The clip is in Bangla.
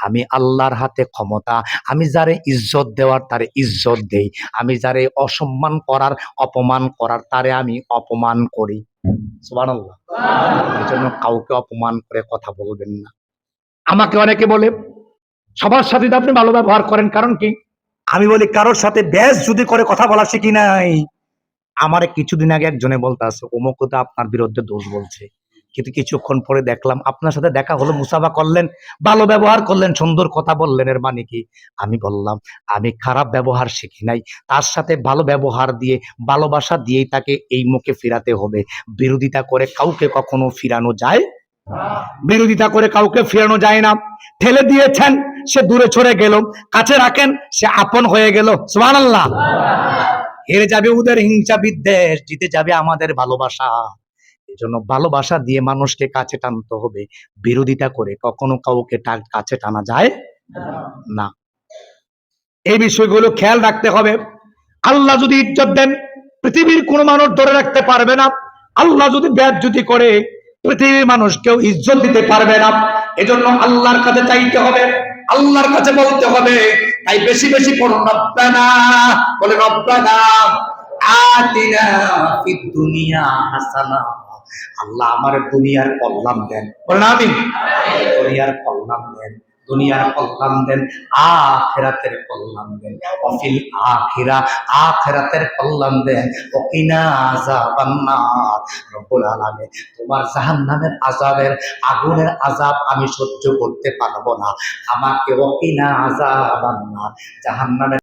আমি আল্লাহর হাতে ক্ষমতা। আমি যারে ইজ্জত দেওয়ার তারে ইজ্জত দেই, আমি যারে অসম্মান করার অপমান করার তারে আমি অপমান করি। সুবহানাল্লাহ। এই জন্য কাউকে অপমান করে কথা বলবেন না। আমাকে অনেকে বলে সবার সাথে তো আপনি ভালো ব্যবহার করেন, কারণ কি? আমি বলি কারোর সাথে ব্যাস যদি করে কথা বলা শিখি নাই। আমারে কিছুদিন আগে একজনে বলতে আছে অমুক তো আপনার বিরুদ্ধে দোষ বলছে, কিন্তু কিছুক্ষণ পরে দেখলাম আপনার সাথে দেখা হলো, মুসাফা করলেন, ভালো ব্যবহার করলেন, সুন্দর কথা বললেন, এর মানে কি? আমি বললাম আমি খারাপ ব্যবহার শিখি নাই, তার সাথে ভালো ব্যবহার দিয়ে ভালোবাসা দিয়েই তাকে এই মুখে ফিরাতে হবে। বিরোধিতা করে কাউকে কখনো ফিরানো যায়? বিরোধিতা করে কাউকে ফিরানো যায় না। ঠেলে দিয়েছেন, সে দূরে সরে গেল, কাছে রাখেন, সে আপন হয়ে গেল। সুবহানাল্লাহ। হেরে যাবে ওদের হিংসা বিদ্বেষ, জিতে যাবে আমাদের ভালোবাসা। এজন্য ভালোবাসা দিয়ে মানুষকে কাছে টানতে হবে, বিরোধিতা করে কখনো কাউকে কাছে টানা যায় না। এই বিষয়গুলো খেয়াল রাখতে হবে। আল্লাহ যদি ইজ্জত দেন, পৃথিবীর কোনো মানুষ ধরে রাখতে পারবে না। আল্লাহ যদি বেয়াজ্জতি করে, পৃথিবীর মানুষ কেউ ইজ্জত দিতে পারবে না। এজন্য আল্লাহর কাছে চাইতে হবে, আল্লাহর কাছে বলতে হবে। তাই বেশি বেশি পড়ুন রব্বানা, বলে রব্বানা আতিনা ফিদ দুনিয়া হাসানা। আল্লাহ আমার দুনিয়ার কল্যাণ দেন, বলেন আমিন। দুনিয়ার কল্যাণ দেন, দুনিয়ার কল্যাণ দেন, আখিরাতের কল্যাণ দেন। অফিল আখিরা, আখিরাতের কল্যাণ দেন। ওকিনা আযাবান নার। রব্বুল আলামিন, তোমার জাহান্নামের আযাবের, আগুনের আযাব আমি সহ্য করতে পারবো না, আমাকে ওকিনা আযাবান নার, জাহান্নামের